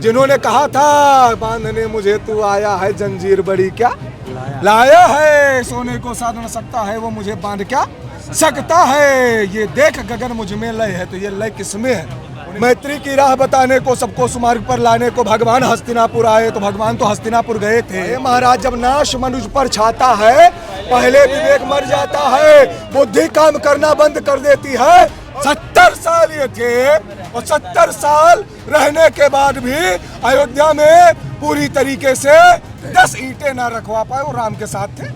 जिन्होंने कहा था बांधने मुझे तू आया है जंजीर बड़ी क्या लाया है, सोने को साध न सकता है वो मुझे बांध क्या सकता है। ये देख गगन मुझ में लय है तो ये लय किसमें है। मैत्री की राह बताने को सबको सुमार्ग पर लाने को भगवान हस्तिनापुर आए तो भगवान तो हस्तिनापुर गए थे। महाराज जब नाश मनुष्य पर छाता है पहले विवेक मर जाता है, बुद्धि काम करना बंद कर देती है। 70 साल ये थे और 70 साल रहने के बाद भी अयोध्या में पूरी तरीके से 10 ईंटें ना रखवा पाए, वो राम के साथ थे।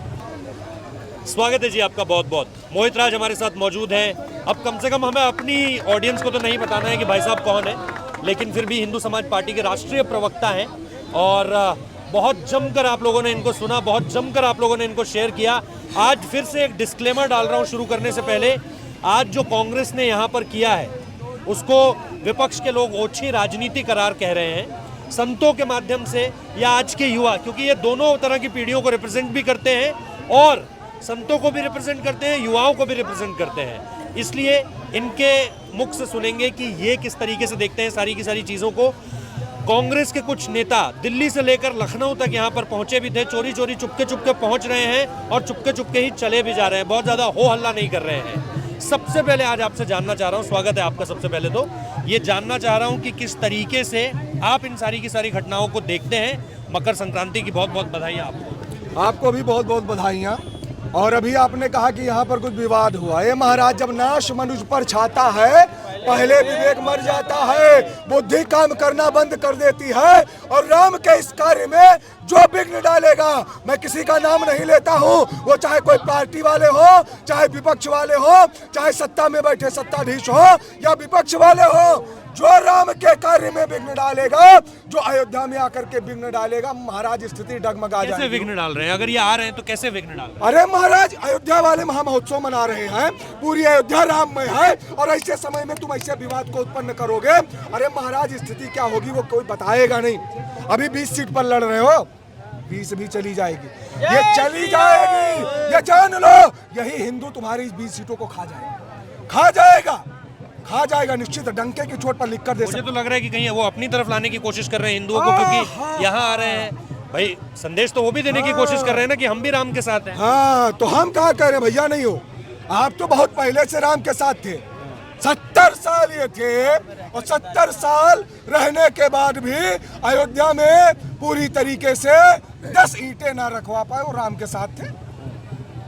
स्वागत है जी आपका बहुत बहुत। मोहित राज हमारे साथ मौजूद हैं। अब कम से कम हमें अपनी ऑडियंस को तो नहीं बताना है कि भाई साहब कौन है, लेकिन फिर भी हिंदू समाज पार्टी के राष्ट्रीय प्रवक्ता हैं और बहुत जमकर आप लोगों ने इनको सुना, बहुत जमकर आप लोगों ने इनको शेयर किया। आज फिर से एक डिस्क्लेमर डाल रहा हूँ शुरू करने से पहले। आज जो कांग्रेस ने यहाँ पर किया है उसको विपक्ष के लोग ओछी राजनीति करार कह रहे हैं। संतों के माध्यम से या आज के युवा, क्योंकि ये दोनों तरह की पीढ़ियों को रिप्रेजेंट भी करते हैं और संतों को भी रिप्रेजेंट करते हैं, युवाओं को भी रिप्रेजेंट करते हैं। इसलिए इनके मुख से सुनेंगे कि ये किस तरीके से देखते हैं सारी की सारी चीज़ों को। कांग्रेस के कुछ नेता दिल्ली से लेकर लखनऊ तक यहाँ पर पहुंचे भी थे, चोरी चोरी चुपके चुपके पहुंच रहे हैं और चुपके चुपके ही चले भी जा रहे हैं, बहुत ज़्यादा हो हल्ला नहीं कर रहे हैं। सबसे पहले आज आपसे जानना चाह रहा हूँ, स्वागत है आपका। सबसे पहले तो ये जानना चाह रहा हूँ कि किस तरीके से आप इन सारी की सारी घटनाओं को देखते हैं। मकर संक्रांति की बहुत बहुत बधाई आपको भी बहुत बहुत बधाइयाँ। और अभी आपने कहा कि यहाँ पर कुछ विवाद हुआ है। महाराज जब नाश मनुष्य पर छाता है पहले विवेक मर जाता है, बुद्धि काम करना बंद कर देती है। और राम के इस कार्य में जो विघ्न डालेगा, मैं किसी का नाम नहीं लेता हूँ, वो चाहे कोई पार्टी वाले हो, चाहे विपक्ष वाले हो, चाहे सत्ता में बैठे सत्ताधीश हो या विपक्ष वाले हो, जो राम के कार्य में विघ्न डालेगा, जो अयोध्या में आकर के विघ्न डालेगा, महाराज स्थिति डगमगा जाएगी। कैसे विघ्न डाल रहे हैं? अगर ये आ रहे हैं तो कैसे विघ्न डाल रहे हैं? अरे महाराज अयोध्या वाले महोत्सव मना रहे हैं, पूरी अयोध्या राममय है और ऐसे समय में तुम ऐसे विवाद को उत्पन्न करोगे, अरे महाराज स्थिति क्या होगी वो कोई बताएगा नहीं। अभी 20 सीट पर लड़ रहे हो, 20 भी चली जाएगी, ये चली जाएगी, ये जान लो। यही हिंदू तुम्हारी 20 सीटों को खा जाएगा निश्चित, डंके की चोट पर लिख कर दे। मुझे तो लग रहा है कि कहीं वो अपनी तरफ लाने की कोशिश कर रहे हैं हिंदुओं को, क्योंकि यहाँ आ रहे हैं भाई, संदेश तो वो भी देने की कोशिश कर रहे हैं ना कि हम भी राम के साथ हैं। हाँ, तो हम कहाँ कह रहे हैं भैया नहीं हो, आप तो बहुत पहले से राम के साथ थे। 70 साल ये थे और 70 साल रहने के बाद भी अयोध्या में पूरी तरीके से 10 ईंटें ना रखवा पाए, वो राम के साथ थे।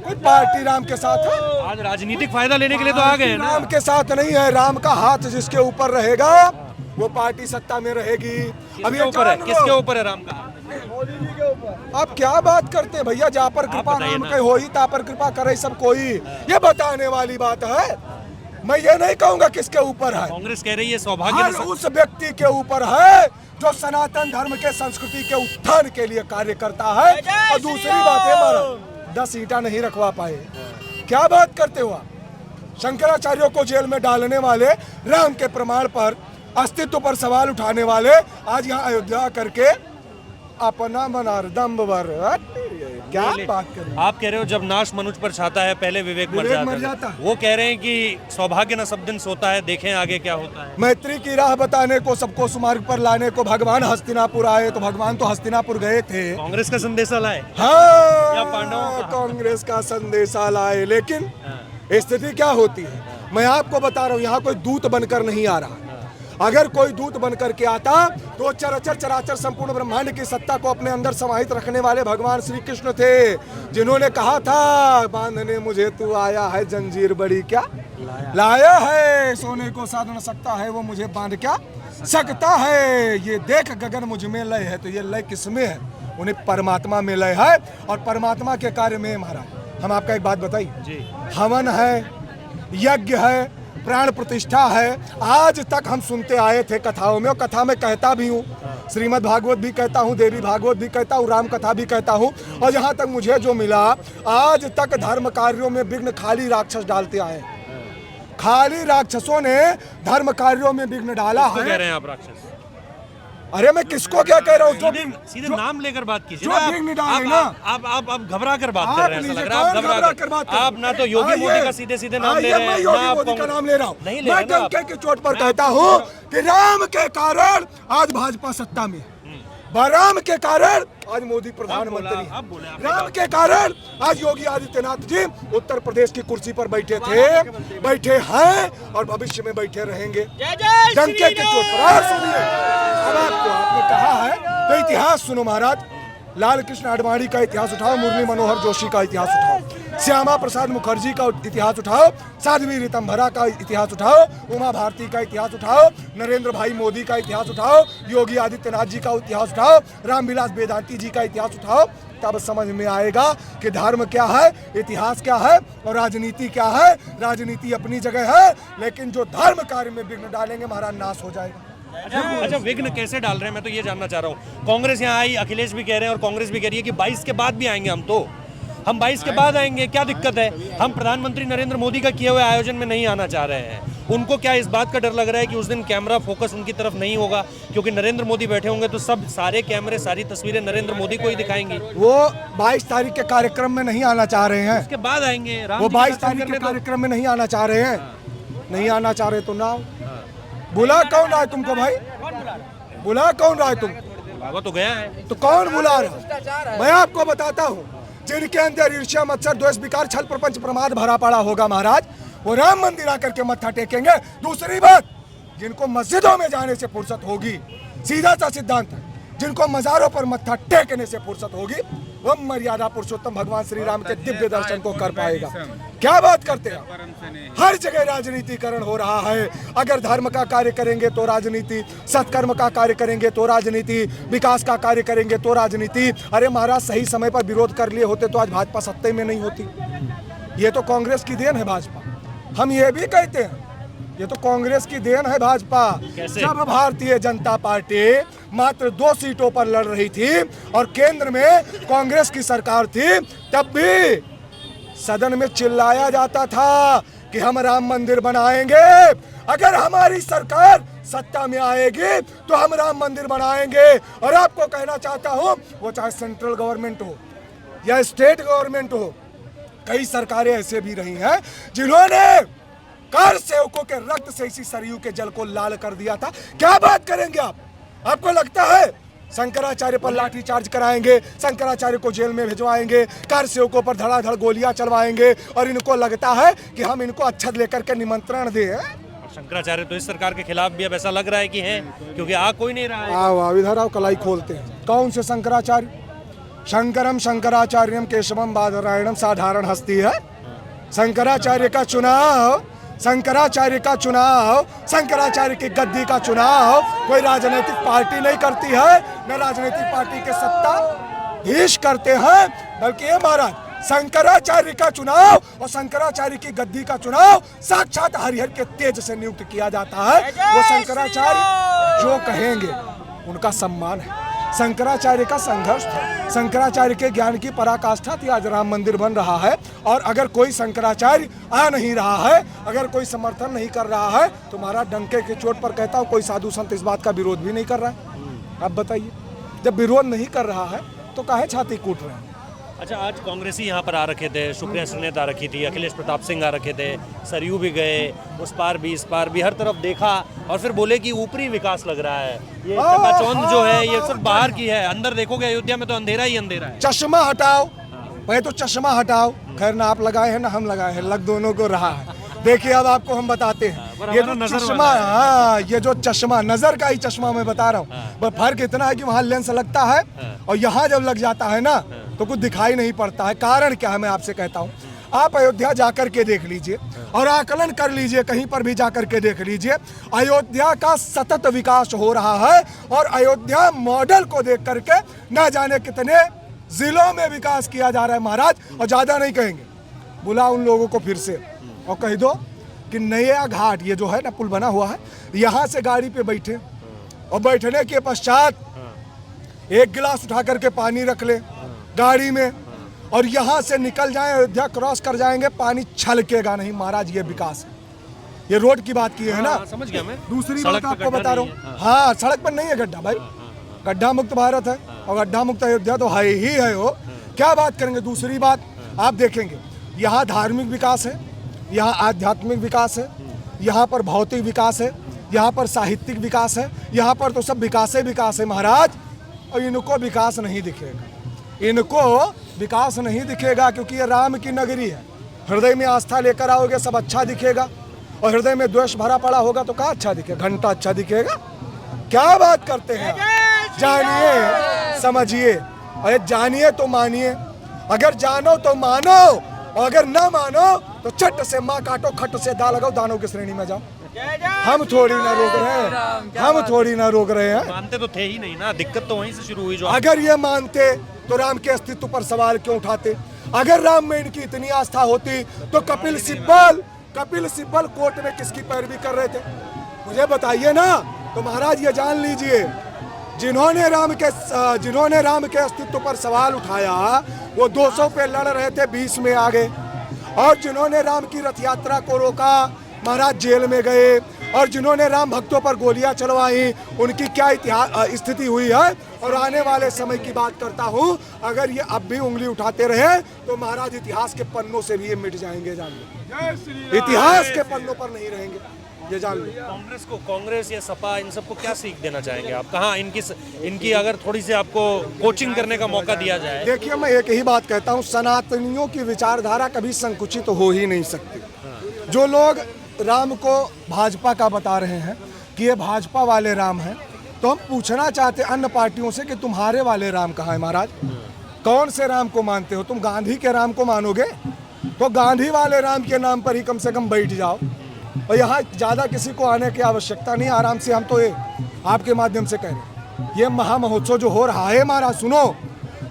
कोई पार्टी राम के साथ है? आज राजनीतिक फायदा लेने के लिए तो आ गए हैं ना। राम के साथ नहीं है, राम का हाथ जिसके ऊपर रहेगा वो पार्टी सत्ता में रहेगी। अभी ऊपर है, किसके ऊपर है राम का? आप क्या बात करते हैं भैया, जा पर कृपा राम के होई ता पर कृपा करे सब कोई, ये बताने वाली बात है। मैं ये नहीं कहूंगा किसके ऊपर है, कांग्रेस कह रही है सौभाग्य उस व्यक्ति के ऊपर है जो सनातन धर्म के संस्कृति के उत्थान के लिए कार्य करता है। और दूसरी बात है महाराज 10 ईंटा नहीं रखवा पाए, क्या बात करते हो आप? शंकराचार्यों को जेल में डालने वाले, राम के प्रमाण पर अस्तित्व पर सवाल उठाने वाले, आज यहाँ अयोध्या करके अपना मनारदम वर, क्या बात कर रहे हैं? आप कह रहे हो जब नाश मनुष्य पर छाता है पहले विवेक मर जाता है। वो कह रहे हैं कि सौभाग्य न सब दिन सोता है, देखें आगे क्या होता है। मैत्री की राह बताने को सबको सुमार्ग पर लाने को भगवान हस्तिनापुर आए तो भगवान तो हस्तिनापुर गए थे। कांग्रेस का संदेशा लाए? हाँ, या पांडवों का? कांग्रेस का संदेशा लाए, लेकिन स्थिति क्या होती है मैं आपको बता रहा हूँ। यहाँ कोई दूत बनकर नहीं आ रहा, अगर कोई दूत बनकर के आता तो चराचर चराचर संपूर्ण ब्रह्मांड की सत्ता को अपने अंदर समाहित रखने वाले भगवान श्री कृष्ण थे, जिन्होंने कहा था बांधने मुझे तू आया है जंजीर बड़ी क्या लाया है, सोने को साध न सकता है वो मुझे बांध क्या सकता है। ये देख गगन मुझ में लय है तो ये लय किसमें है? उन्हें परमात्मा में लय है और परमात्मा के कार्य में। महाराज हम आपका एक बात बताइए, हवन है, यज्ञ है, प्राण प्रतिष्ठा है, आज तक हम सुनते आए थे कथाओं में, और कथा में कहता भी हूँ, श्रीमद् भागवत भी कहता हूँ, देवी भागवत भी कहता हूँ, राम कथा भी कहता हूँ। और जहाँ तक मुझे जो मिला, आज तक धर्म कार्यों में विघ्न खाली राक्षस डालते आए, खाली राक्षसों ने धर्म कार्यों में विघ्न डाला है। कह रहे हैं आप राक्षस? अरे मैं किसको क्या कह रहा हूँ? जो सीधे नाम लेकर बात कीजिए जो ना। भीख नहीं डाले ना। आप घबरा कर बात कर रहे हैं, ऐसा लग रहा है आप घबरा घबरा कर बात कर। आप ना तो योगी मोदी का सीधे नाम ले रहे हैं, मैं ना योगी आप मोदी का नाम ले रहा हूँ। नहीं ले मैं रहे ना आप। डंके की चोट पर कहता हूँ कि राम के कारण आज भाजपा सत्ता में है, राम के कारण आज मोदी प्रधानमंत्री आप बोले, है, राम के कारण आज योगी आदित्यनाथ जी उत्तर प्रदेश की कुर्सी पर बैठे थे, बैठे हैं और भविष्य में बैठे रहेंगे डंके की चोट पर। और सुनिए, अब आपने कहा है तो इतिहास सुनो महाराज। लाल कृष्ण आडवाणी का इतिहास उठाओ, मुरली मनोहर जोशी का इतिहास उठाओ, श्यामा प्रसाद मुखर्जी का इतिहास उठाओ, साध्वी ऋतंभरा का इतिहास उठाओ, उमा भारती का इतिहास उठाओ, नरेंद्र भाई मोदी का इतिहास उठाओ, योगी आदित्यनाथ जी का इतिहास उठाओ, रामविलास वेदांती जी का इतिहास उठाओ, तब समझ में आएगा कि धर्म क्या है, इतिहास क्या है और राजनीति क्या है। राजनीति अपनी जगह है, लेकिन जो धर्म कार्य में विघ्न डालेंगे महाराज नाश हो जाएगा। अच्छा, विघ्न कैसे डाल रहे हैं, मैं तो ये जानना चाह रहा हूँ। कांग्रेस यहाँ आई, अखिलेश भी कह रहे हैं और कांग्रेस भी कह रही है कि 22 के बाद भी आएंगे हम 22 के बाद आएंगे, क्या दिक्कत है? हम प्रधानमंत्री नरेंद्र मोदी का किए हुए आयोजन में नहीं आना चाह रहे हैं। उनको क्या इस बात का डर लग रहा है कि उस दिन कैमरा फोकस उनकी तरफ नहीं होगा, क्योंकि नरेंद्र मोदी बैठे होंगे तो सब सारे कैमरे, सारी तस्वीरें नरेंद्र मोदी को ही दिखाएंगी। वो 22 तारीख के कार्यक्रम में नहीं आना चाह रहे हैं, उसके बाद आएंगे। वो 22 तारीख के कार्यक्रम में नहीं आना चाह रहे हैं, नहीं आना चाह रहे तो ना बुला कौन रहा है तुमको भाई? बुला कौन रहा है तुम? बाबा तो गया है तो कौन बुला रहा है? मैं आपको बताता हूँ, जिनके अंदर ईर्ष्या मत्सर द्वेष विकार छल प्रपंच प्रमाद भरा पड़ा होगा महाराज, वो राम मंदिर आकर के मत्था टेकेंगे। दूसरी बात, जिनको मस्जिदों में जाने से फुर्सत होगी, सीधा सा सिद्धांत है, जिनको मजारों पर मत्था टेकने से फुर्सत होगी, वह मर्यादा पुरुषोत्तम भगवान श्री राम के दिव्य दर्शन को कर पाएगा। क्या बात करते हैं? हर जगह राजनीतिकरण हो रहा है। अगर धर्म का कार्य करेंगे तो राजनीति, सत्कर्म का कार्य करेंगे तो राजनीति, विकास का कार्य करेंगे तो राजनीति। अरे महाराज, सही समय पर विरोध कर लिए होते तो आज भाजपा सत्ता में नहीं होती। ये तो कांग्रेस की देन है भाजपा, हम ये भी कहते हैं, ये तो कांग्रेस की देन है भाजपा। जब भारतीय जनता पार्टी मात्र 2 सीटों पर लड़ रही थी और केंद्र में कांग्रेस की सरकार थी, तब भी सदन में चिल्लाया जाता था कि हम राम मंदिर बनाएंगे, अगर हमारी सरकार सत्ता में आएगी तो हम राम मंदिर बनाएंगे। और आपको कहना चाहता हूं, वो चाहे सेंट्रल गवर्नमेंट हो या स्टेट गवर्नमेंट हो, कई सरकारें ऐसे भी रही हैं जिन्होंने कार सेवकों के रक्त से इसी सरयू के जल को लाल कर दिया था। क्या बात करेंगे आप? आपको लगता है शंकराचार्य पर लाठी चार्ज कराएंगे, शंकराचार्य को जेल में भिजवाएंगे, कार सेवकों पर धड़ाधड़ गोलियां चलवाएंगे और इनको लगता है कि हम इनको अच्छत लेकर के निमंत्रण दें? शंकराचार्य तो इस सरकार के खिलाफ भी अब ऐसा लग रहा है कि है, क्योंकि आ कोई नहीं रहा है। आओ इधर आओ, कलाई खोलते हैं। कौन से शंकराचार्य? शंकरम शंकराचार्यम केशवम बादरायणम साधारण हस्ती है। शंकराचार्य का चुनाव, शंकराचार्य का चुनाव, शंकराचार्य की गद्दी का चुनाव कोई राजनीतिक पार्टी नहीं करती है, न राजनीतिक पार्टी के सत्ताधीश करते हैं, बल्कि ये महाराज शंकराचार्य का चुनाव और शंकराचार्य की गद्दी का चुनाव साक्षात हरिहर के तेज से नियुक्त किया जाता है। वो शंकराचार्य जो कहेंगे उनका सम्मान है। शंकराचार्य का संघर्ष था, शंकराचार्य के ज्ञान की पराकाष्ठा थी, आज राम मंदिर बन रहा है। और अगर कोई शंकराचार्य आ नहीं रहा है, अगर कोई समर्थन नहीं कर रहा है, तो महाराज डंके की चोट पर कहता हूँ, कोई साधु संत इस बात का विरोध भी नहीं कर रहा है। अब बताइए, जब विरोध नहीं कर रहा है तो काहे छाती कूट रहे हैं? अच्छा, आज कांग्रेसी यहाँ पर आ रखे थे, सुप्रिया सिन्हा आ रखी थी, अखिलेश प्रताप सिंह आ रखे थे, सरयू भी गए, उस पार भी इस पार भी, हर तरफ देखा और फिर बोले कि ऊपरी विकास लग रहा है। ये चकाचौंध जो है ये सिर्फ बाहर की है, अंदर देखोगे अयोध्या में तो अंधेरा ही अंधेरा है। चश्मा हटाओ, पहले तो चश्मा हटाओ। खैर ना आप लगाए हैं ना हम लगाए हैं, लग दोनों को रहा है। देखिए अब आपको हम बताते हैं, ये जो चश्मा, हाँ ये जो चश्मा, नजर का ही चश्मा मैं बता रहा हूँ, बस फर्क इतना है कि वहाँ लेंस लगता है और यहाँ जब लग जाता है ना तो कुछ दिखाई नहीं पड़ता है। कारण क्या है मैं आपसे कहता हूँ, आप अयोध्या जाकर के देख लीजिए और आकलन कर लीजिए, कहीं पर भी जाकर के देख लीजिए, अयोध्या का सतत विकास हो रहा है। और अयोध्या मॉडल को देख करके न जाने कितने जिलों में विकास किया जा रहा है महाराज। और ज्यादा नहीं कहेंगे, बुला उन लोगों को फिर से और कह दो कि नया घाट ये जो है ना पुल बना हुआ है, यहाँ से गाड़ी पे बैठे और बैठने के पश्चात एक गिलास उठा करके पानी रख ले गाड़ी में और यहाँ से निकल जाए, अयोध्या क्रॉस कर जाएंगे, पानी छलकेगा नहीं महाराज। ये विकास है, ये रोड की बात की है ना। समझ गया मैं। दूसरी बात आपको बता रहा हूँ, हाँ सड़क पर नहीं है गड्ढा भाई, गड्ढा मुक्त भारत है और गड्ढा मुक्त अयोध्या तो है ही है वो। क्या बात करेंगे। दूसरी बात आप देखेंगे, यहाँ धार्मिक विकास है, यहाँ आध्यात्मिक विकास है, यहाँ पर भौतिक विकास है, यहाँ पर साहित्यिक विकास है, यहाँ पर तो सब विकास है महाराज। और इनको विकास नहीं दिखेगा, इनको विकास नहीं दिखेगा, क्योंकि ये राम की नगरी है। हृदय में आस्था लेकर आओगे सब अच्छा दिखेगा, और हृदय में द्वेष भरा पड़ा होगा तो क्या अच्छा दिखेगा, घंटा अच्छा दिखेगा। क्या बात करते हैं। जानिए समझिए, अरे जानिए तो मानिए, अगर जानो तो मानो, और अगर ना मानो तो चट से माँ काटो, खट से दा लगाओ, दानों की श्रेणी में जाओ। हम थोड़ी ना रोक रहे हैं, हम थोड़ी ना रोक रहे हैं। मानते तो थे ही नहीं ना, दिक्कत तो वहीं से शुरू हुई। जो अगर ये मानते तो राम के अस्तित्व पर सवाल क्यों उठाते। अगर राम में इनकी इतनी आस्था होती तो कपिल सिब्बल कोर्ट में किसकी पैरवी कर रहे थे, मुझे बताइए ना। तो महाराज ये जान लीजिए, जिन्होंने राम के अस्तित्व पर सवाल उठाया वो 200 पे लड़ रहे थे, 20 में आ गए। और जिन्होंने राम की रथ यात्रा को रोका महाराज जेल में गए। और जिन्होंने राम भक्तों पर गोलियां चलवाई उनकी क्या स्थिति हुई है। और आने वाले समय की बात करता हूं, अगर ये अब भी उंगली उठाते रहे तो महाराज इतिहास के पन्नों से भी ये मिट जाएंगे, जान लो। इतिहास के पन्नों पर नहीं रहेंगे, ये जान लो। कांग्रेस या सपा इन सबको क्या सीख देना चाहेंगे आप? कहाँ इनकी अगर थोड़ी सी आपको कोचिंग करने का मौका दिया जाए। देखिए मैं एक ही बात कहता हूँ, सनातनियों की विचारधारा कभी संकुचित हो ही नहीं सकती। जो लोग राम को भाजपा का बता रहे हैं कि ये भाजपा वाले राम हैं, तो हम पूछना चाहते हैं अन्य पार्टियों से कि तुम्हारे वाले राम कहाँ है महाराज। कौन से राम को मानते हो तुम? गांधी के राम को मानोगे तो गांधी वाले राम के नाम पर ही कम से कम बैठ जाओ। और यहाँ ज़्यादा किसी को आने की आवश्यकता नहीं, आराम से हम तो ये आपके माध्यम से कह रहे हैं, ये महामहोत्सव जो हो रहा है महाराज, सुनो,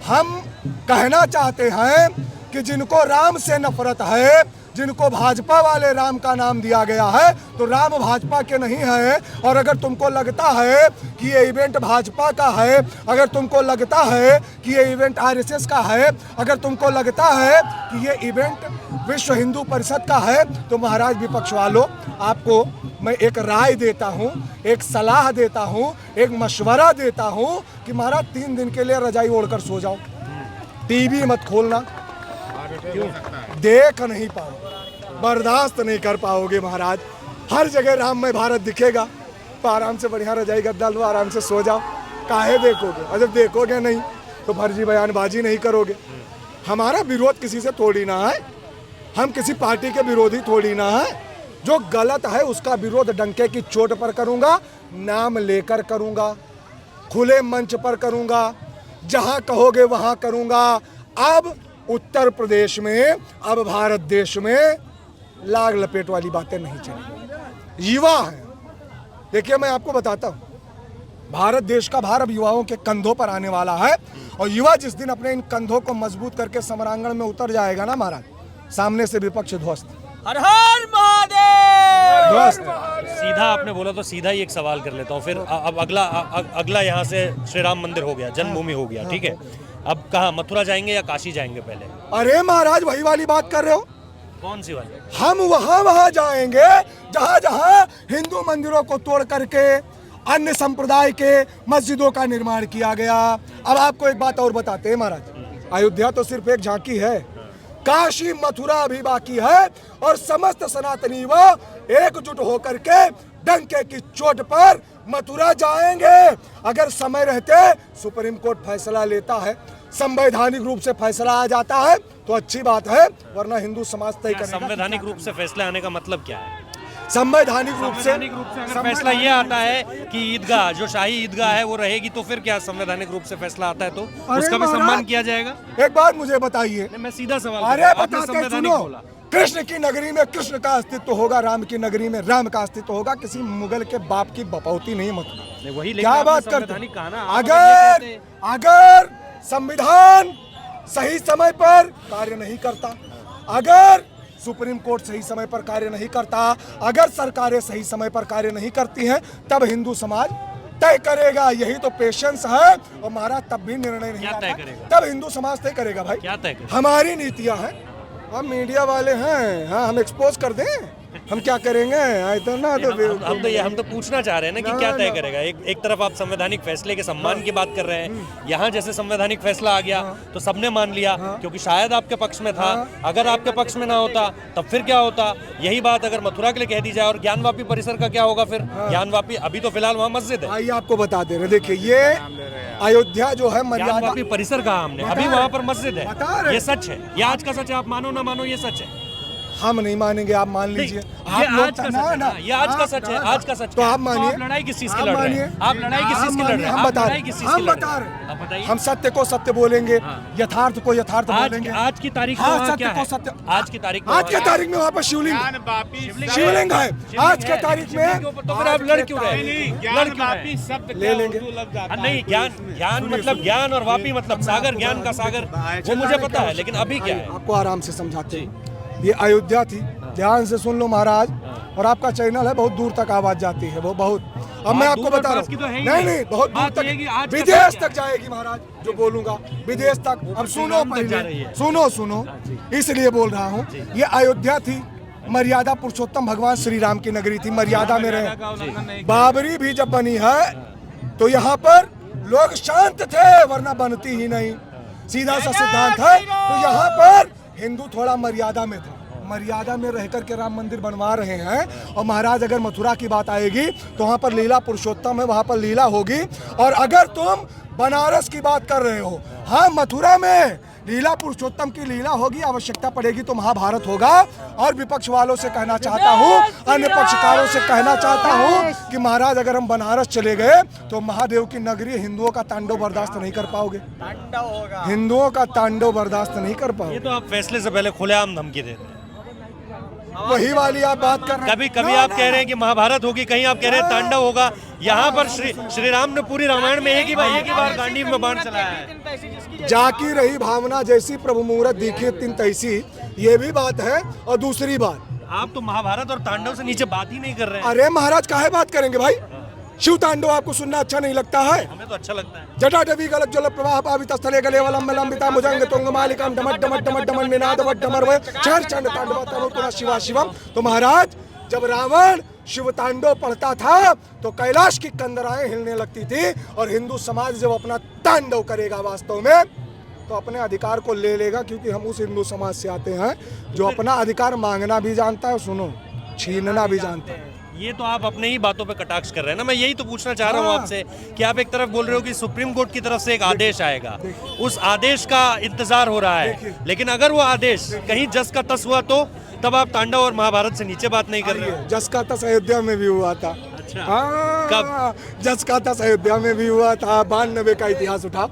हम कहना चाहते हैं कि जिनको राम से नफरत है, जिनको भाजपा वाले राम का नाम दिया गया है, तो राम भाजपा के नहीं है। और अगर तुमको लगता है कि ये इवेंट भाजपा का है, अगर तुमको लगता है कि ये इवेंट आरएसएस का है, अगर तुमको लगता है कि ये इवेंट विश्व हिंदू परिषद का है, तो महाराज विपक्ष वालों, आपको मैं एक राय देता हूँ, एक सलाह देता हूँ, एक मशवरा देता हूँ कि महाराज 3 दिन के लिए रजाई ओढ़कर सो जाओ, टीवी मत खोलना। देख नहीं पाओगे, बर्दाश्त नहीं कर पाओगे महाराज। हर जगह राममय भारत दिखेगा तो आराम से बढ़िया रजाई गद्दा लो, आराम से सो जाओ। काहे देखोगे? और जब देखोगे नहीं तो फर्जी बयानबाजी नहीं करोगे। हमारा विरोध किसी से थोड़ी ना है, हम किसी पार्टी के विरोधी थोड़ी ना है। जो गलत है उसका विरोध डंके की चोट पर करूंगा, नाम लेकर करूंगा, खुले मंच पर करूंगा, जहां कहोगे वहां करूंगा। अब उत्तर प्रदेश में, अब भारत देश में लाग लपेट वाली बातें नहीं चलेंगी। युवा है, देखिए मैं आपको बताता हूँ, भारत देश का भार अब युवाओं के कंधों पर आने वाला है। और युवा जिस दिन अपने इन कंधों को मजबूत करके समरांगण में उतर जाएगा ना महाराज, सामने से विपक्ष ध्वस्त। हर हर महादेव। सीधा आपने बोला तो सीधा ही एक सवाल कर लेता हूँ फिर। अब अगला यहाँ से श्री राम मंदिर हो गया, जन्मभूमि हो गया, ठीक है। अब कहाँ, मथुरा जाएंगे या काशी जाएंगे पहले? अरे महाराज वही वाली बात कर रहे हो। कौन सी वाली? हम वहां जाएंगे जहां जहां हिंदू मंदिरों को तोड़ करके अन्य संप्रदाय के मस्जिदों का निर्माण किया गया। अब आपको एक बात और बताते हैं महाराज, अयोध्या तो सिर्फ एक झांकी है, काशी मथुरा अभी बाकी है। और समस्त सनातनी वो एकजुट होकर के डंके की चोट पर मथुरा जाएंगे। अगर समय रहते सुप्रीम कोर्ट फैसला लेता है, संवैधानिक रूप से फैसला आ जाता है तो अच्छी बात है, वरना हिंदू समाज तय करेगा। संवैधानिक रूप से फैसला आने का मतलब क्या है? संवैधानिक रूप से अगर फैसला ये आता है कि ईदगाह, जो शाही ईदगाह है वो रहेगी, तो फिर क्या संवैधानिक रूप से फैसला आता है तो उसका भी सम्मान किया जाएगा? एक बात मुझे बताइए, मैं सीधा सवाल, अरे बताते सुनो, कृष्ण की नगरी में कृष्ण का अस्तित्व होगा, राम की नगरी में राम का अस्तित्व होगा। किसी मुगल के बाप की बपौती नहीं मथुरा। वही क्या बात करते? अगर संविधान सही समय पर कार्य नहीं करता, अगर सुप्रीम कोर्ट सही समय पर कार्य नहीं करता, अगर सरकारें सही समय पर कार्य नहीं करती हैं, तब हिंदू समाज तय करेगा। यही तो पेशेंस है। और महाराज तब भी निर्णय नहीं आता, तब हिंदू समाज तय करेगा। भाई क्या तय करेगा? हमारी नीतियां हैं, हम मीडिया वाले हैं, हाँ हम एक्सपोज कर दें, हम क्या करेंगे आए तो ना तो हम तो पूछना चाह रहे हैं ना कि क्या तय करेगा। एक तरफ आप संवैधानिक फैसले के सम्मान की बात कर रहे हैं, यहाँ जैसे संवैधानिक फैसला आ गया तो सबने मान लिया क्योंकि शायद आपके पक्ष में था। अगर आपके पक्ष में ना होता तब फिर क्या होता? यही बात अगर मथुरा के लिए कह दी जाए और ज्ञानवापी परिसर का क्या होगा फिर? ज्ञानवापी अभी तो फिलहाल वहाँ मस्जिद है। आइए आपको बता दे रहे, देखिए ये अयोध्या जो है मर्यादा, ज्ञानवापी परिसर कहा हमने, अभी वहाँ पर मस्जिद है। ये सच है, ये आज का सच है। आप मानो ना मानो ये सच है। हम नहीं मानेंगे, आप मान लीजिए। ये आज का सच है ना, ये आज का सच है, आज का सच। तो आप मानिए। आप लड़ाई किस चीज की लड़ रहे हैं? आप लड़ाई किस चीज की लड़ रहे हैं? हम बता रहे हैं, हम सत्य को सत्य बोलेंगे, यथार्थ को यथार्थ बोलेंगे। आज की तारीख में हाँ, क्या सत्य को है? सत्य। आज की तारीख में वहाँ पर शिवलिंग है। आज के तारीख में तो फिर आप लड़ क्यों रहे? ले लेंगे। नहीं, ज्ञान मतलब ज्ञान और वापी मतलब सागर, ज्ञान का सागर, वो मुझे पता है। लेकिन अभी क्या है? आपको आराम से समझाते हैं। ये अयोध्या थी, ध्यान से सुन लो महाराज। और आपका चैनल है, बहुत दूर तक आवाज जाती है, वो बहुत। अब मैं आपको बता रहा हूँ, नहीं बहुत दूर तक, विदेश तक जाएगी महाराज। जो बोलूंगा विदेश तक। अब सुनो पहले, सुनो इसलिए बोल रहा हूँ। ये अयोध्या थी, मर्यादा पुरुषोत्तम भगवान श्री राम की नगरी थी, मर्यादा में रहे। बाबरी भी जब बनी है तो यहाँ पर लोग शांत थे, वरना बनती ही नहीं। सीधा सा सिद्धांत है। तो यहाँ पर हिंदू थोड़ा मर्यादा में था, मर्यादा में रह करके राम मंदिर बनवा रहे हैं। और महाराज अगर मथुरा की बात आएगी तो वहाँ पर लीला पुरुषोत्तम है, वहाँ पर लीला होगी। और अगर तुम बनारस की बात कर रहे हो, हाँ मथुरा में लीला पुरुषोत्तम की लीला होगी, आवश्यकता पड़ेगी तो महाभारत होगा। और विपक्ष वालों से कहना चाहता हूँ, अन्य पक्षकारों से कहना चाहता हूँ कि महाराज अगर हम बनारस चले गए तो महादेव की नगरी हिंदुओं का तांडव बर्दाश्त नहीं कर पाओगे। हिंदुओं का तांडव बर्दाश्त नहीं कर पाओगे। ये तो आप फैसले से पहले खुलेआम धमकी देते हैं। वही वाली आप बात कर रहे हैं। कभी आप कह रहे हैं कि महाभारत होगी, कहीं आप कह रहे हैं तांडव होगा। यहाँ पर श्री राम ने पूरी रामायण में एक ही बार गांडीव में बाण चलाया है। जाकी रही भावना जैसी प्रभु मुहूर्त दिखे तिन तैसी, ये भी बात है। और दूसरी बात, आप तो महाभारत और तांडव से नीचे बात ही नहीं कर रहे हैं। अरे महाराज काहे बात करेंगे भाई? शिव तांडव आपको सुनना अच्छा नहीं लगता है? हमें तो अच्छा लगता है। जटाटवी गलत जल प्रवाह पावित स्थले गले वलंब लंबिता मुजंग तुंग मालिकाम डमट डमट डमट डमट निनाद वट डमर वे चर चंड तांडव तनु शिवा शिवम। तो महाराज जब रावण शिव तांडव पढ़ता था तो कैलाश की कंदराएं हिलने लगती थी। और हिंदू समाज जब अपना तांडव करेगा वास्तव में तो अपने अधिकार को ले लेगा, क्योंकि हम उस हिंदू समाज से आते हैं जो अपना अधिकार मांगना भी जानता है, सुनो, छीनना भी जानता है। ये तो आप अपने ही बातों पे कटाक्ष कर रहे हैं ना। मैं यही तो पूछना चाह रहा हूँ आपसे कि आप एक तरफ बोल रहे हो कि सुप्रीम कोर्ट की तरफ से एक आदेश आएगा, उस आदेश का इंतजार हो रहा है। लेकिन अगर वो आदेश कहीं जस का तस हुआ तो तब आप तांडव और महाभारत से नीचे बात नहीं कर रहे हो। जस का तस अयोध्या में भी हुआ था। अच्छा, कब? जस का तस अयोध्या में भी हुआ था। 92 का इतिहास उठा,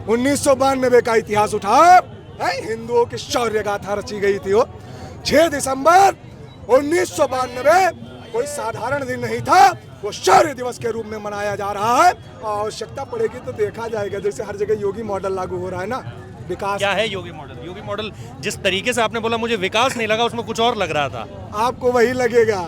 1992 का इतिहास उठा, हिंदुओं की शौर्य गाथा रची गई थी। वो 6 दिसंबर 1992 कोई साधारण दिन नहीं था, वो शौर्य दिवस के रूप में मनाया जा रहा है। आवश्यकता पड़ेगी तो देखा जाएगा, जैसे हर जगह योगी मॉडल लागू हो रहा है ना। विकास क्या है योगी मॉडल? योगी मॉडल जिस तरीके से आपने बोला मुझे विकास नहीं लगा, उसमें कुछ और लग रहा था। आपको वही लगेगा,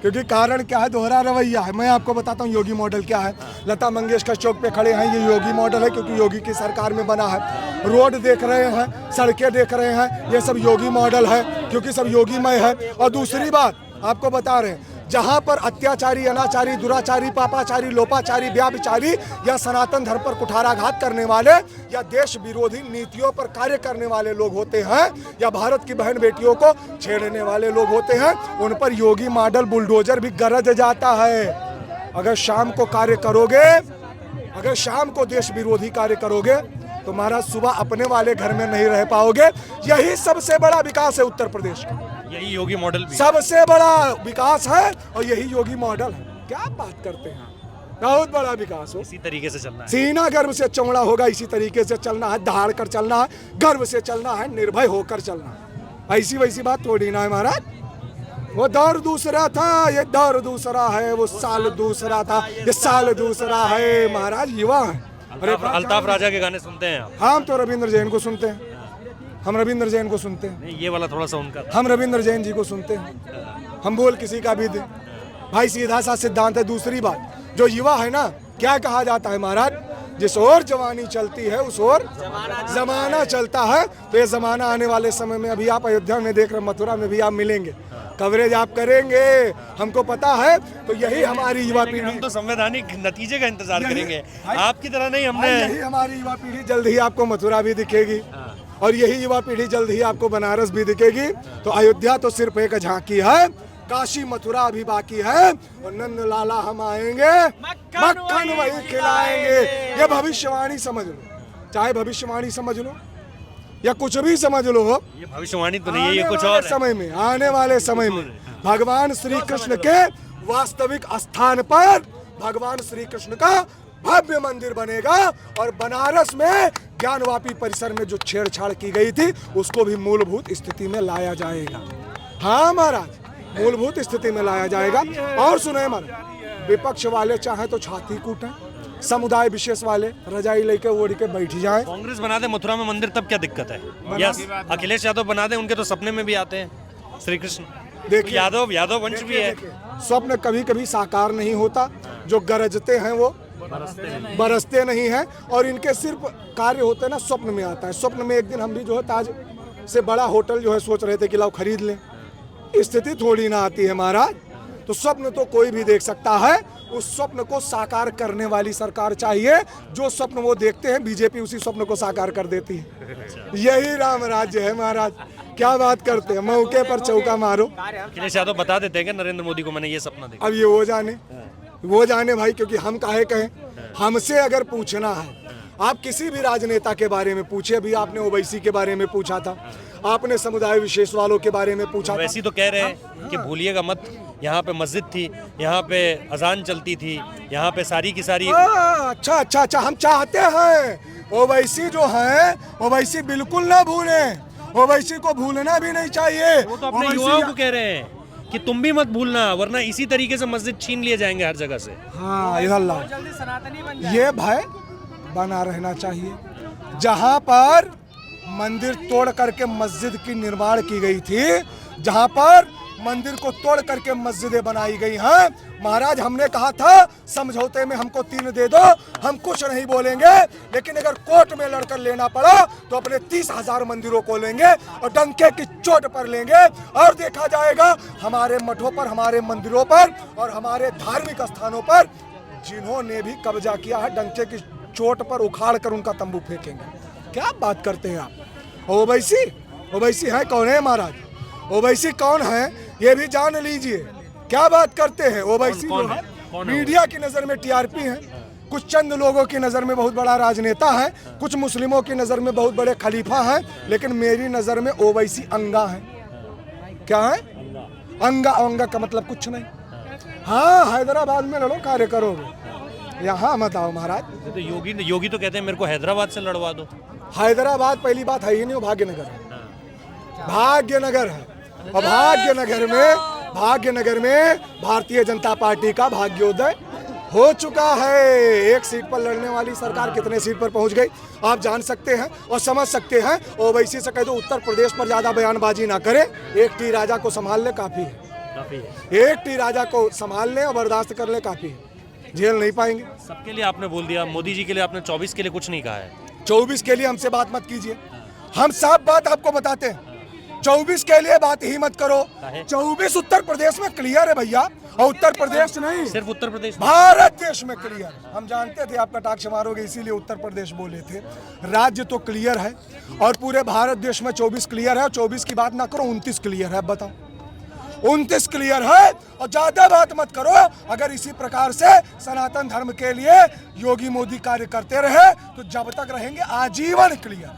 क्योंकि कारण क्या है? दोहरा रवैया है। मैं आपको बताता हूँ योगी मॉडल क्या है। लता मंगेशकर चौक पे खड़े हैं, ये योगी मॉडल है, क्योंकि योगी की सरकार में बना है। रोड देख रहे हैं, सड़कें देख रहे हैं, ये सब योगी मॉडल है, क्योंकि सब योगीमय है। और दूसरी बात आपको बता रहे हैं, जहां पर अत्याचारी, अनाचारी, दुराचारी, पापाचारी, लोपाचारी, व्याभिचारी या सनातन धर्म पर कुठाराघात करने वाले या देश विरोधी नीतियों पर कार्य करने वाले लोग होते हैं, या भारत की बहन बेटियों को छेड़ने वाले लोग होते हैं, उन पर योगी मॉडल बुलडोजर भी गरज जाता है। अगर शाम को कार्य करोगे, अगर शाम को देश विरोधी कार्य करोगे तो महाराज सुबह अपने वाले घर में नहीं रह पाओगे। यही सबसे बड़ा विकास है उत्तर प्रदेश का। यही योगी मॉडल भी सबसे बड़ा विकास है, और यही योगी मॉडल है। क्या बात करते हैं? बहुत बड़ा विकास हो। इसी तरीके से चलना है। सीना गर्व से चौड़ा होगा, इसी तरीके से चलना है, दहाड़ कर चलना है, गर्व से चलना है, निर्भय होकर चलना है। ऐसी वैसी बात थोड़ी ना है महाराज। वो दौर दूसरा था, ये दौर दूसरा है। वो साल दूसरा था, ये साल दूसरा है। महाराज युवा है। अल्ताफ राजा के गाने सुनते हैं आप? हम तो रविंद्र जैन को सुनते हैं। हम रविंद्र जैन को सुनते हैं। नहीं, ये वाला थोड़ा सा उनका। हम रविंद्र जैन जी को सुनते हैं। हम बोल किसी का भी दे भाई, सीधा सा सिद्धांत है। दूसरी बात, जो युवा है ना, क्या कहा जाता है महाराज? जिस ओर जवानी चलती है उस ओर जमाना चलता है। तो ये जमाना आने वाले समय में, अभी आप अयोध्या में देख रहे, मथुरा में भी आप मिलेंगे, कवरेज आप करेंगे, हमको पता है। तो यही हमारी युवा लेकिन हम पीढ़ी, तो संवैधानिक नतीजे का इंतजार करेंगे, आपकी तरह नहीं। हमने यही हमारी युवा पीढ़ी जल्द ही आपको मथुरा भी दिखेगी और यही युवा पीढ़ी जल्द ही आपको बनारस भी दिखेगी। तो अयोध्या तो सिर्फ एक झांकी है, काशी मथुरा अभी बाकी है और नंद लाला हम आएंगे, मक्खन वही खिलाएंगे। ये भविष्यवाणी समझ लो, चाहे भविष्यवाणी समझ लो या कुछ भी समझ लो, ये भविष्यवाणी तो नहीं है, ये कुछ और है। समय में, आने वाले समय में भगवान श्री कृष्ण के वास्तविक स्थान पर भगवान श्री कृष्ण का भव्य मंदिर बनेगा और बनारस में ज्ञानवापी परिसर में जो छेड़छाड़ की गई थी उसको भी मूलभूत स्थिति में लाया जाएगा। हाँ महाराज, मूलभूत स्थिति में लाया जाएगा। और सुने महाराज, विपक्ष वाले चाहे तो छाती कूटें, समुदाय विशेष वाले रजाई लेके ओढ़ के बैठ जाएं। कांग्रेस बना दे मथुरा में मंदिर तब क्या दिक्कत है? यस, अखिलेश यादव बना दे, उनके तो सपने में भी आते हैं श्री कृष्ण। देखिए, यादव वंश भी है। स्वप्न कभी कभी साकार नहीं होता, जो गरजते हैं वो बरसते नहीं हैं और इनके सिर्फ कार्य होते हैं ना, स्वप्न में आता है। स्वप्न में एक दिन हम भी जो है ताज से बड़ा होटल जो है सोच रहे थे कि लाओ खरीद लें, स्थिति थोड़ी ना आती है महाराज। तो स्वप्न तो कोई भी देख सकता है, उस स्वप्न को साकार करने वाली सरकार चाहिए। जो स्वप्न वो देखते हैं बीजेपी उसी स्वप्न को साकार कर देती है। यही राम राज्य है महाराज। क्या बात करते हैं, मौके पर चौका मारो। अखिलेश यादव बता देते हैं कि नरेंद्र मोदी को मैंने ये सपना देखा। अब ये वो जाने भाई, क्योंकि हम काहे कहें। हमसे अगर पूछना है, आप किसी भी राजनेता के बारे में पूछे, अभी आपने ओवैसी के बारे में पूछा था, आपने समुदाय विशेष वालों के बारे में पूछा था। वैसे तो कह रहे हैं कि भूलिएगा मत, यहाँ पे मस्जिद थी, यहाँ पे अजान चलती थी, यहाँ पे सारी की सारी। अच्छा, हम चाहते हैं ओवैसी जो है, ओवैसी बिल्कुल ना भूलें, ओवैसी को भूलना भी नहीं चाहिए। वो तो अपने युवाओं को कह रहे हैं कि तुम भी मत भूलना, वरना इसी तरीके से मस्जिद छीन लिए जाएंगे हर जगह से। हाँ, ये भय बना रहना चाहिए। जहाँ पर मंदिर तोड़ करके मस्जिद की निर्माण की गई थी, जहाँ पर मंदिर को तोड़ करके मस्जिदें बनाई गई हैं, महाराज हमने कहा था समझौते में हमको 3 दे दो, हम कुछ नहीं बोलेंगे, लेकिन अगर कोर्ट में लड़कर लेना पड़ा तो अपने 30,000 मंदिरों को लेंगे और डंके की चोट पर लेंगे और देखा जाएगा हमारे मठों पर, हमारे मंदिरों पर और हमारे धार्मिक स्थानों पर जिन्होंने भी कब्जा किया है, डंके की चोट पर उखाड़ कर उनका तंबू फेंकेंगे। क्या बात करते हैं आप? ओवैसी है कौन है महाराज? ओवैसी कौन है ये भी जान लीजिए। क्या बात करते हैं? ओवैसी जो है मीडिया की नजर में टीआरपी है, कुछ चंद लोगों की नजर में बहुत बड़ा राजनेता है, कुछ मुस्लिमों की नजर में बहुत बड़े खलीफा हैं, लेकिन मेरी नजर में ओवैसी अंगा है। क्या है? अंगा का मतलब कुछ नहीं। हाँ, हैदराबाद में लड़ो, कार्य करोगे, यहाँ मत आओ महाराज। तो योगी तो कहते हैं मेरे को हैदराबाद से लड़वा दो। हैदराबाद पहली बात है ही नहीं, वो भाग्यनगर है। भाग्यनगर है और भाग्यनगर में भारतीय जनता पार्टी का भाग्योदय हो चुका है। एक सीट पर लड़ने वाली सरकार कितने सीट पर पहुंच गई आप जान सकते हैं और समझ सकते हैं। ओवैसी से कह दो उत्तर प्रदेश पर ज्यादा बयानबाजी ना करे, एक टी राजा को संभाल ले काफी है। एक टी राजा को संभाल ले और बर्दाश्त कर ले काफी है, झेल नहीं पाएंगे। सबके लिए आपने बोल दिया, मोदी जी के लिए आपने 24 के लिए कुछ नहीं कहा है। 24 के लिए हमसे बात मत कीजिए, हम साफ बात आपको बताते हैं। 24 के लिए बात ही मत करो। 24 उत्तर प्रदेश में क्लियर है भैया, और उत्तर प्रदेश नहीं, सिर्फ उत्तर प्रदेश, भारत देश में क्लियर। हम जानते थे आप कटाक्ष मारोगे, इसीलिए उत्तर प्रदेश बोले थे। राज्य तो क्लियर है और पूरे भारत देश में 24 क्लियर है। 24 की बात ना करो, 29 क्लियर है। बताओ, 29 क्लियर है और ज्यादा बात मत करो। अगर इसी प्रकार से सनातन धर्म के लिए योगी मोदी कार्य करते रहे तो जब तक रहेंगे आजीवन क्लियर,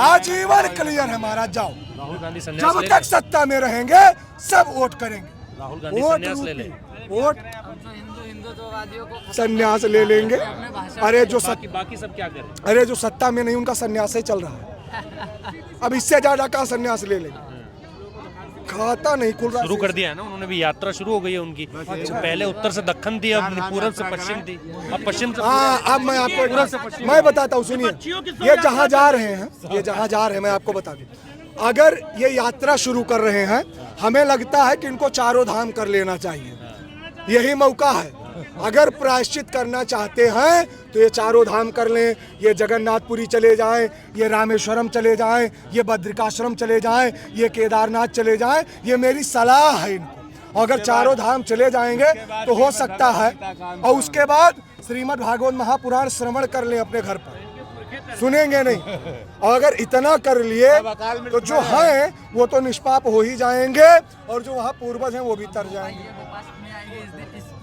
आजीवन क्लियर है महाराज। जाओ, राहुल गांधी जब तक सत्ता में रहेंगे सब वोट करेंगे, राहुल गांधी संन्यास ले ले, वोट संन्यास ले लेंगे। अरे जो बाकी सब क्या करें? अरे जो सत्ता में नहीं उनका संन्यास ही चल रहा है। अब इससे ज्यादा का संन्यास ले लेंगे, खाता नहीं खुल रहा। शुरू कर दिया है ना उन्होंने भी, यात्रा शुरू हो गई है उनकी। तो पहले उत्तर से दक्षिण थी, अब पूर्व से पश्चिम थी, अब पश्चिम से। हाँ, अब मैं आपको मैं बताता हूँ, सुनिए। ये जहाँ जा रहे हैं मैं आपको बता दूं, अगर ये यात्रा शुरू कर रहे हैं, हमें लगता है कि इनको चारों धाम कर लेना चाहिए। यही मौका है। अगर प्रायश्चित करना चाहते हैं तो ये चारों धाम कर लें, ये जगन्नाथपुरी चले जाएं, ये रामेश्वरम चले जाएं, ये बद्रिकाश्रम चले जाएं, ये केदारनाथ चले जाएं, ये मेरी सलाह है इनको। अगर चारों धाम चले जाएंगे तो हो सकता है, और उसके बाद श्रीमद् भागवत महापुराण श्रवण कर लें अपने घर पर, सुनेंगे नहीं। और अगर इतना कर लिए तो जो हैं वो तो निष्पाप हो ही जाएंगे, और जो वहाँ पूर्वज हैं वो भी तर जाएंगे।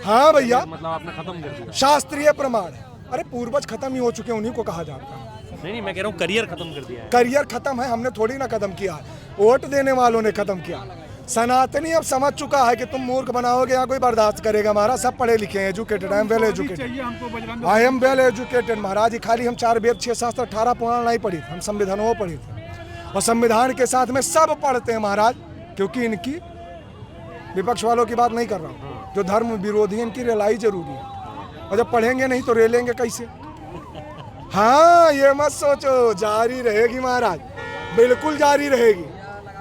हाँ भैया, मतलब आपने खत्म कर दिया? शास्त्रीय प्रमाण है। अरे पूर्वज खत्म ही हो चुके हैं, उन्हीं को कहा जाता है। नहीं, मैं कह रहा हूँ करियर खत्म कर दिया है। करियर खत्म है, हमने थोड़ी ना खत्म किया, वोट देने वालों ने खत्म किया। सनातनी अब समझ चुका है कि तुम मूर्ख बनाओगे यहाँ कोई बर्दाश्त करेगा। महाराज सब पढ़े लिखे हैं, educated, I am well educated, I am well educated महाराज। खाली हम 4 वेद 6 शास्त्र 18 पुराण नहीं पढ़ी थे, हम संविधानों पढ़ी थे, और संविधान के साथ में सब पढ़ते हैं महाराज, क्योंकि इनकी विपक्ष वालों की बात नहीं कर रहा हूँ, जो धर्म विरोधी है इनकी रेलाई जरूरी है, और जब पढ़ेंगे नहीं तो रेलेंगे कैसे। हाँ ये मत सोचो, जारी रहेगी महाराज, बिल्कुल जारी रहेगी,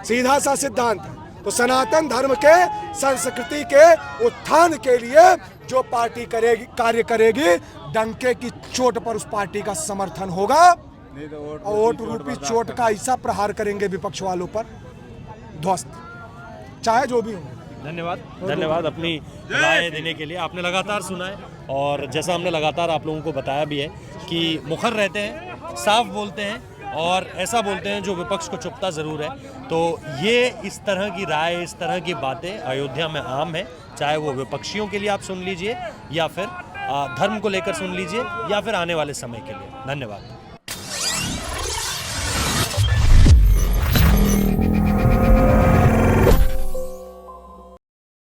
सीधा सा सिद्धांत है। तो सनातन धर्म के संस्कृति के उत्थान के लिए जो पार्टी करेगी, कार्य करेगी, डंके की चोट पर उस पार्टी का समर्थन होगा, और वोट रूपी चोट का ऐसा प्रहार करेंगे विपक्ष वालों पर, ध्वस्त, चाहे जो भी हो। धन्यवाद अपनी राय देने के लिए। आपने लगातार सुना है, और जैसा हमने लगातार आप लोगों को बताया भी है कि मुखर रहते हैं, साफ बोलते हैं, और ऐसा बोलते हैं जो विपक्ष को चुभता ज़रूर है। तो ये इस तरह की राय, इस तरह की बातें अयोध्या में आम है, चाहे वो विपक्षियों के लिए आप सुन लीजिए, या फिर धर्म को लेकर सुन लीजिए, या फिर आने वाले समय के लिए। धन्यवाद।